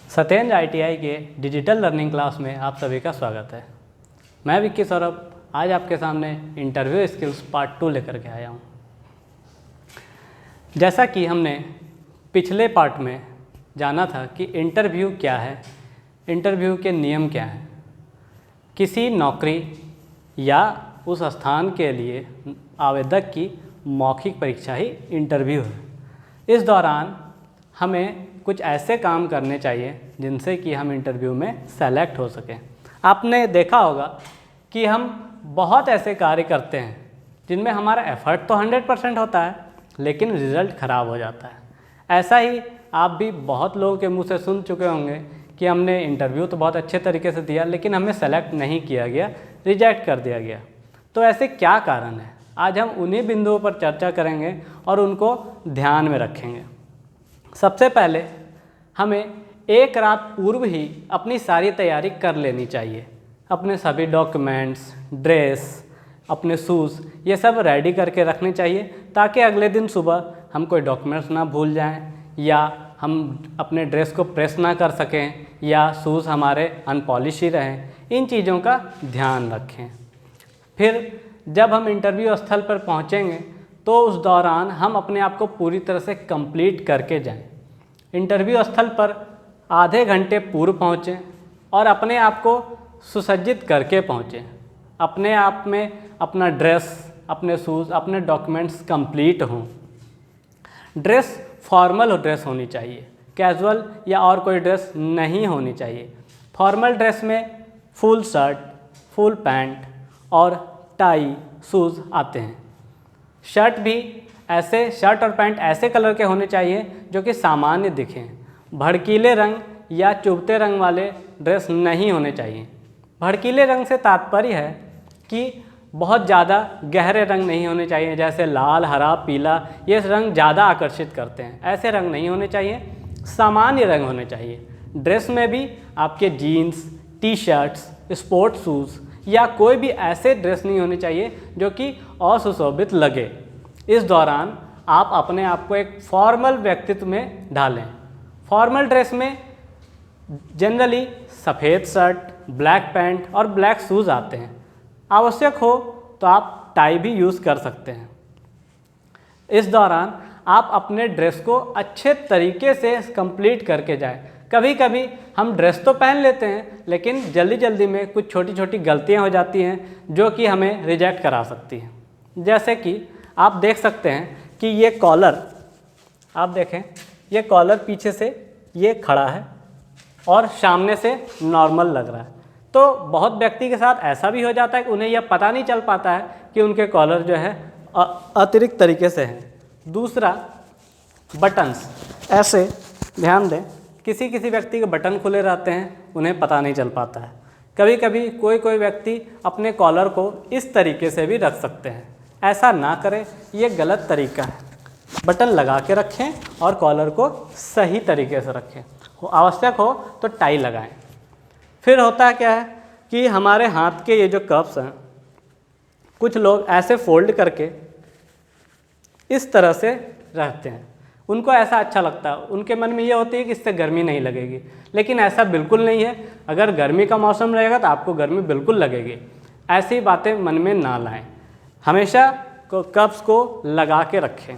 Satyendra ITI के digital learning class में आप सभी का स्वागत है। मैं विक्की सौरभ आज आपके सामने इंटरव्यू स्किल्स पार्ट 2 लेकर के आया हूँ। जैसा कि हमने पिछले पार्ट में जाना था कि इंटरव्यू क्या है, इंटरव्यू के नियम क्या हैं। किसी नौकरी या उस स्थान के लिए आवेदक की मौखिक परीक्षा ही इंटरव्यू है। इस दौरान हमें कुछ ऐसे काम करने चाहिए जिनसे कि हम इंटरव्यू में सेलेक्ट हो सकें। आपने देखा होगा कि हम बहुत ऐसे कार्य करते हैं जिनमें हमारा एफ़र्ट तो 100% होता है लेकिन रिज़ल्ट ख़राब हो जाता है। ऐसा ही आप भी बहुत लोगों के मुंह से सुन चुके होंगे कि हमने इंटरव्यू तो बहुत अच्छे तरीके से दिया लेकिन हमें सेलेक्ट नहीं किया गया, रिजेक्ट कर दिया गया। तो ऐसे क्या कारण है, आज हम उन्हीं बिंदुओं पर चर्चा करेंगे और उनको ध्यान में रखेंगे। सबसे पहले हमें एक रात पूर्व ही अपनी सारी तैयारी कर लेनी चाहिए। अपने सभी डॉक्यूमेंट्स, ड्रेस, अपने शूज़ ये सब रेडी करके रखने चाहिए ताकि अगले दिन सुबह हम कोई डॉक्यूमेंट्स ना भूल जाएं या हम अपने ड्रेस को प्रेस ना कर सकें या शूज़ हमारे अनपॉलिश ही रहें। इन चीज़ों का ध्यान रखें। फिर जब हम इंटरव्यू स्थल पर पहुंचेंगे तो उस दौरान हम अपने आप को पूरी तरह से कंप्लीट करके जाएं। इंटरव्यू स्थल पर आधे घंटे पूर्व पहुँचें और अपने आप को सुसज्जित करके पहुँचें। अपने आप में अपना ड्रेस, अपने शूज़, अपने डॉक्यूमेंट्स कंप्लीट हों। ड्रेस फॉर्मल ड्रेस होनी चाहिए, कैजुअल या और कोई ड्रेस नहीं होनी चाहिए। फॉर्मल ड्रेस में फुल शर्ट, फुल पैंट और टाई, शूज़ आते हैं। शर्ट और पैंट ऐसे कलर के होने चाहिए जो कि सामान्य दिखें। भड़कीले रंग या चुभते रंग वाले ड्रेस नहीं होने चाहिए। भड़कीले रंग से तात्पर्य है कि बहुत ज़्यादा गहरे रंग नहीं होने चाहिए, जैसे लाल, हरा, पीला, ये रंग ज़्यादा आकर्षित करते हैं। ऐसे रंग नहीं होने चाहिए, सामान्य रंग होने चाहिए। ड्रेस में भी आपके jeans, T shirts, sports shoes या कोई भी ऐसे ड्रेस नहीं होने चाहिए जो कि असुशोभित लगे। इस दौरान आप अपने आप को एक फॉर्मल व्यक्तित्व में ढालें। फॉर्मल ड्रेस में जनरली सफ़ेद शर्ट, ब्लैक पैंट और ब्लैक शूज़ आते हैं। आवश्यक हो तो आप टाई भी यूज़ कर सकते हैं। इस दौरान आप अपने ड्रेस को अच्छे तरीके से कंप्लीट करके जाएं। कभी कभी हम ड्रेस तो पहन लेते हैं लेकिन जल्दी जल्दी में कुछ छोटी छोटी गलतियां हो जाती हैं जो कि हमें रिजेक्ट करा सकती हैं। जैसे कि आप देख सकते हैं कि ये कॉलर, आप देखें ये कॉलर पीछे से ये खड़ा है और सामने से नॉर्मल लग रहा है। तो बहुत व्यक्ति के साथ ऐसा भी हो जाता है कि उन्हें यह पता नहीं चल पाता है कि उनके कॉलर जो है अतिरिक्त तरीके से हैं। दूसरा, बटन्स, ऐसे ध्यान दें, किसी किसी व्यक्ति के बटन खुले रहते हैं, उन्हें पता नहीं चल पाता है। कभी कभी कोई व्यक्ति अपने कॉलर को इस तरीके से भी रख सकते हैं। ऐसा ना करें, ये गलत तरीका है। बटन लगा के रखें और कॉलर को सही तरीके से रखें। आवश्यक हो तो टाई लगाएं। फिर होता क्या है कि हमारे हाथ के ये जो कप्स हैं, कुछ लोग ऐसे फोल्ड करके इस तरह से रहते हैं। उनको ऐसा अच्छा लगता है, उनके मन में ये होती है कि इससे गर्मी नहीं लगेगी, लेकिन ऐसा बिल्कुल नहीं है। अगर गर्मी का मौसम रहेगा तो आपको गर्मी बिल्कुल लगेगी। ऐसी बातें मन में ना लाएं, हमेशा कप्स को लगा के रखें।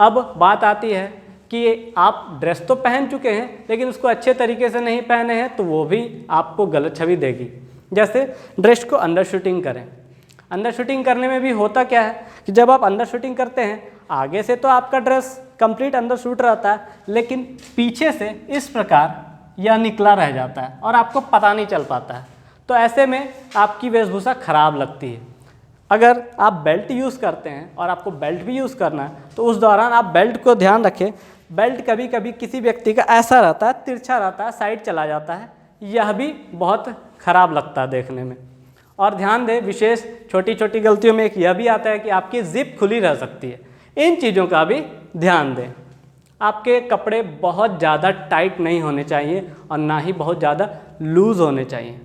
अब बात आती है कि आप ड्रेस तो पहन चुके हैं लेकिन उसको अच्छे तरीके से नहीं पहने हैं, तो वो भी आपको गलत छवि देगी। जैसे ड्रेस को अंडर शूटिंग करें। अंडर शूटिंग करने में भी होता क्या है कि जब आप अंडर शूटिंग करते हैं, आगे से तो आपका ड्रेस कंप्लीट अंडर शूट रहता है लेकिन पीछे से इस प्रकार यह निकला रह जाता है और आपको पता नहीं चल पाता है। तो ऐसे में आपकी वेशभूषा खराब लगती है। अगर आप बेल्ट यूज़ करते हैं और आपको बेल्ट भी यूज़ करना है तो उस दौरान आप बेल्ट को ध्यान रखें। बेल्ट कभी कभी किसी व्यक्ति का ऐसा रहता है, तिरछा रहता है, साइड चला जाता है, यह भी बहुत ख़राब लगता है देखने में। और ध्यान दें, विशेष छोटी छोटी गलतियों में एक यह भी आता है कि आपकी जिप खुली रह सकती है। इन चीज़ों का भी ध्यान दें। आपके कपड़े बहुत ज़्यादा टाइट नहीं होने चाहिए और ना ही बहुत ज़्यादा लूज़ होने चाहिए।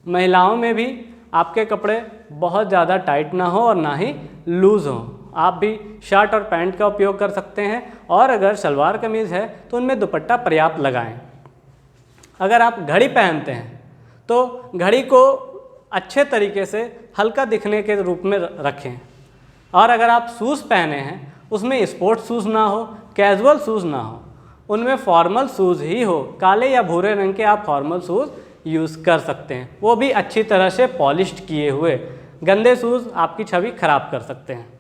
महिलाओं में भी आपके कपड़े बहुत ज़्यादा टाइट ना हो और ना ही लूज़ हो। आप भी शर्ट और पैंट का उपयोग कर सकते हैं, और अगर सलवार कमीज़ है तो उनमें दुपट्टा पर्याप्त लगाएं। अगर आप घड़ी पहनते हैं तो घड़ी को अच्छे तरीके से हल्का दिखने के रूप में रखें, और अगर आप शूज़ पहने हैं उसमें स्पोर्ट्स शूज़ ना हो, कैजुअल शूज़ ना हो, उनमें फॉर्मल शूज़ ही हो। काले या भूरे रंग के आप फॉर्मल शूज़ यूज़ कर सकते हैं, वो भी अच्छी तरह से पॉलिश्ड किए हुए। गंदे शूज़ आपकी छवि खराब कर सकते हैं।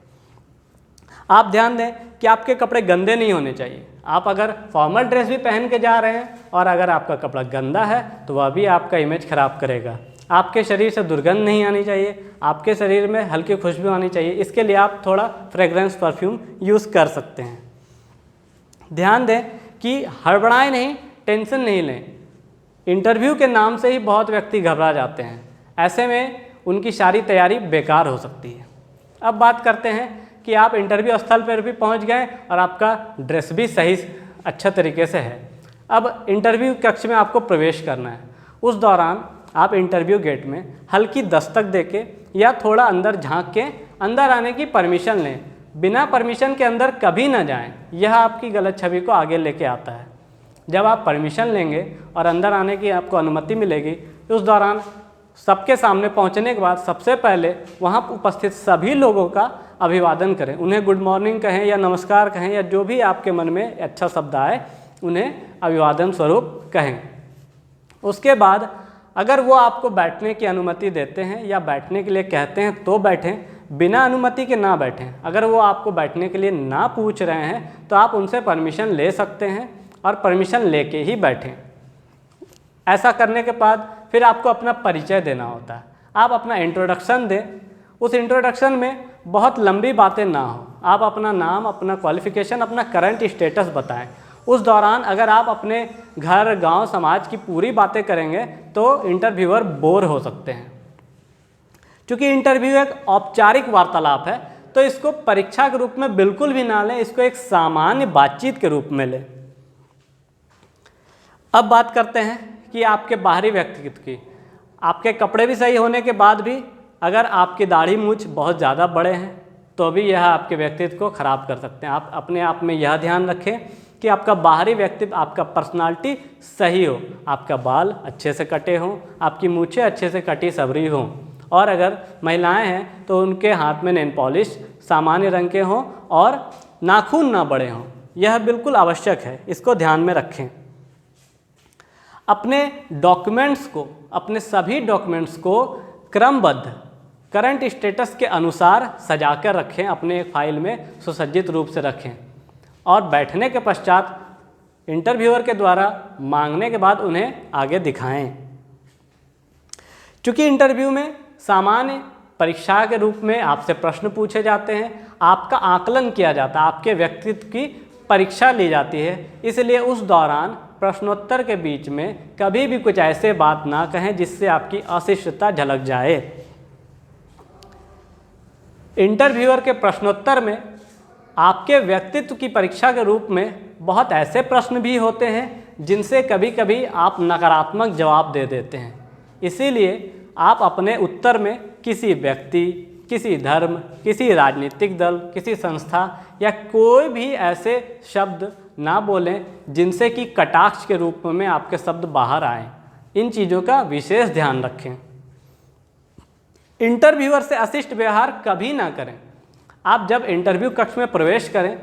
आप ध्यान दें कि आपके कपड़े गंदे नहीं होने चाहिए। आप अगर फॉर्मल ड्रेस भी पहन के जा रहे हैं और अगर आपका कपड़ा गंदा है तो वह भी आपका इमेज खराब करेगा। आपके शरीर से दुर्गंध नहीं आनी चाहिए, आपके शरीर में हल्की खुशबू आनी चाहिए। इसके लिए आप थोड़ा फ्रेग्रेंस परफ्यूम यूज़ कर सकते हैं। ध्यान दें कि हड़बड़ाएं नहीं, टेंशन नहीं लें। इंटरव्यू के नाम से ही बहुत व्यक्ति घबरा जाते हैं, ऐसे में उनकी सारी तैयारी बेकार हो सकती है। अब बात करते हैं कि आप इंटरव्यू स्थल पर भी पहुंच गए और आपका ड्रेस भी सही अच्छा तरीके से है। अब इंटरव्यू कक्ष में आपको प्रवेश करना है। उस दौरान आप इंटरव्यू गेट में हल्की दस्तक देके या थोड़ा अंदर झांक के अंदर आने की परमिशन लें। बिना परमिशन के अंदर कभी ना जाएं, यह आपकी गलत छवि को आगे लेके आता है। जब आप परमिशन लेंगे और अंदर आने की आपको अनुमति मिलेगी, उस दौरान सबके सामने पहुंचने के बाद सबसे पहले वहां उपस्थित सभी लोगों का अभिवादन करें। उन्हें गुड मॉर्निंग कहें या नमस्कार कहें या जो भी आपके मन में अच्छा शब्द आए उन्हें अभिवादन स्वरूप कहें। उसके बाद अगर वो आपको बैठने की अनुमति देते हैं या बैठने के लिए कहते हैं तो बैठें, बिना अनुमति के ना बैठें। अगर वो आपको बैठने के लिए ना पूछ रहे हैं तो आप उनसे परमिशन ले सकते हैं और परमिशन लेके ही बैठें। ऐसा करने के बाद फिर आपको अपना परिचय देना होता है। आप अपना इंट्रोडक्शन दें। उस इंट्रोडक्शन में बहुत लंबी बातें ना हो। आप अपना नाम, अपना क्वालिफ़िकेशन, अपना करंट स्टेटस बताएं। उस दौरान अगर आप अपने घर, गांव, समाज की पूरी बातें करेंगे तो इंटरव्यूअर बोर हो सकते हैं। क्योंकि इंटरव्यू एक औपचारिक वार्तालाप है तो इसको परीक्षा के रूप में बिल्कुल भी ना लें, इसको एक सामान्य बातचीत के रूप में लें। अब बात करते हैं कि आपके बाहरी व्यक्तित्व की। आपके कपड़े भी सही होने के बाद भी अगर आपकी दाढ़ी मूंछ बहुत ज़्यादा बड़े हैं तो भी यह आपके व्यक्तित्व को ख़राब कर सकते हैं। आप अपने आप में यह ध्यान रखें कि आपका बाहरी व्यक्तित्व, आपका पर्सनालिटी सही हो। आपका बाल अच्छे से कटे हों, आपकी मूछें अच्छे से कटी सबरी हों, और अगर महिलाएं हैं तो उनके हाथ में नेल पॉलिश सामान्य रंग के हों और नाखून ना बड़े हों। यह बिल्कुल आवश्यक है, इसको ध्यान में रखें। अपने डॉक्यूमेंट्स को, अपने सभी डॉक्यूमेंट्स को क्रमबद्ध करंट स्टेटस के अनुसार सजा कर रखें, अपने एक फाइल में सुसज्जित रूप से रखें, और बैठने के पश्चात इंटरव्यूअर के द्वारा मांगने के बाद उन्हें आगे दिखाएं। चूँकि इंटरव्यू में सामान्य परीक्षा के रूप में आपसे प्रश्न पूछे जाते हैं, आपका आकलन किया जाता है, आपके व्यक्तित्व की परीक्षा ली जाती है, इसलिए उस दौरान प्रश्नोत्तर के बीच में कभी भी कुछ ऐसे बात ना कहें जिससे आपकी अशिष्टता झलक जाए। इंटरव्यूअर के प्रश्नोत्तर में आपके व्यक्तित्व की परीक्षा के रूप में बहुत ऐसे प्रश्न भी होते हैं जिनसे कभी कभी आप नकारात्मक जवाब दे देते हैं। इसीलिए आप अपने उत्तर में किसी व्यक्ति, किसी धर्म, किसी राजनीतिक दल, किसी संस्था या कोई भी ऐसे शब्द ना बोलें जिनसे कि कटाक्ष के रूप में आपके शब्द बाहर आएँ। इन चीज़ों का विशेष ध्यान रखें। इंटरव्यूअर से अशिष्ट व्यवहार कभी ना करें। आप जब इंटरव्यू कक्ष में प्रवेश करें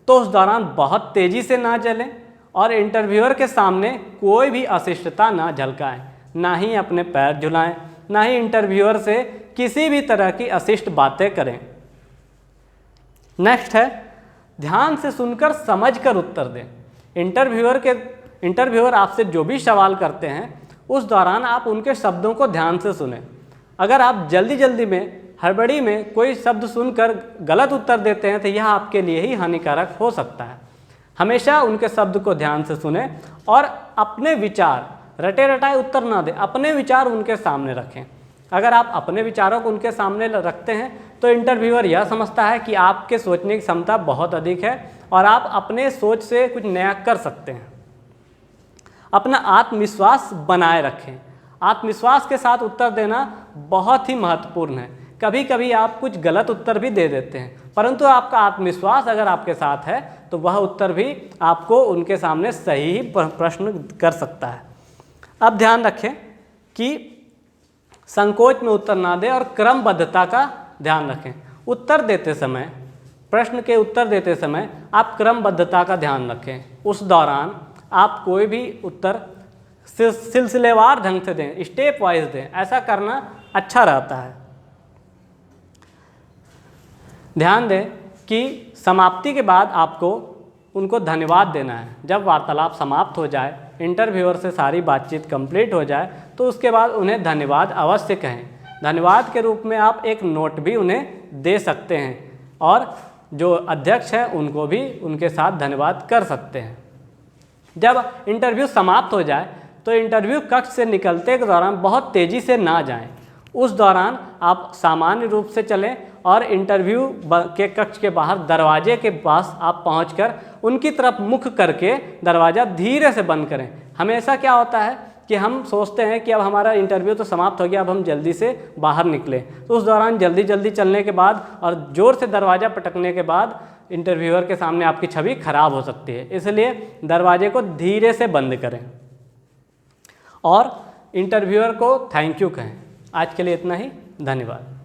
तो उस दौरान बहुत तेज़ी से ना चलें और इंटरव्यूअर के सामने कोई भी अशिष्टता ना झलकाएं, ना ही अपने पैर झुलाएं, ना ही इंटरव्यूअर से किसी भी तरह की अशिष्ट बातें करें। नेक्स्ट है, ध्यान से सुनकर समझकर उत्तर दें। इंटरव्यूअर आपसे जो भी सवाल करते हैं उस दौरान आप उनके शब्दों को ध्यान से सुनें। अगर आप जल्दी में, हड़बड़ी में कोई शब्द सुनकर गलत उत्तर देते हैं तो यह आपके लिए ही हानिकारक हो सकता है। हमेशा उनके शब्द को ध्यान से सुनें और अपने विचार, रटे रटाए उत्तर ना दें, अपने विचार उनके सामने रखें। अगर आप अपने विचारों को उनके सामने रखते हैं तो इंटरव्यूअर यह समझता है कि आपके सोचने की क्षमता बहुत अधिक है और आप अपने सोच से कुछ नया कर सकते हैं। अपना आत्मविश्वास बनाए रखें। आत्मविश्वास के साथ उत्तर देना बहुत ही महत्वपूर्ण है। कभी कभी आप कुछ गलत उत्तर भी दे देते हैं, परंतु आपका आत्मविश्वास अगर आपके साथ है तो वह उत्तर भी आपको उनके सामने सही ही प्रश्न कर सकता है। अब ध्यान रखें कि संकोच में उत्तर ना दें और क्रमबद्धता का ध्यान रखें। उत्तर देते समय, प्रश्न के उत्तर देते समय आप क्रमबद्धता का ध्यान रखें। उस दौरान आप कोई भी उत्तर सिलसिलेवार ढंग से दें, स्टेप वाइज दें, ऐसा करना अच्छा रहता है। ध्यान दें कि समाप्ति के बाद आपको उनको धन्यवाद देना है। जब वार्तालाप समाप्त हो जाए, इंटरव्यूअर से सारी बातचीत कंप्लीट हो जाए, तो उसके बाद उन्हें धन्यवाद अवश्य कहें। धन्यवाद के रूप में आप एक नोट भी उन्हें दे सकते हैं और जो अध्यक्ष हैं उनको भी उनके साथ धन्यवाद कर सकते हैं। जब इंटरव्यू समाप्त हो जाए तो इंटरव्यू कक्ष से निकलते के दौरान बहुत तेज़ी से ना जाएं। उस दौरान आप सामान्य रूप से चलें और इंटरव्यू के कक्ष के बाहर दरवाजे के पास आप पहुंचकर उनकी तरफ मुख करके दरवाज़ा धीरे से बंद करें। हमेशा क्या होता है कि हम सोचते हैं कि अब हमारा इंटरव्यू तो समाप्त हो गया, अब हम जल्दी से बाहर निकलें, तो उस दौरान जल्दी जल्दी चलने के बाद और ज़ोर से दरवाज़ा पटकने के बाद इंटरव्यूअर के सामने आपकी छवि खराब हो सकती है। इसलिए दरवाजे को धीरे से बंद करें और इंटरव्यूअर को थैंक यू कहें। आज के लिए इतना ही, धन्यवाद।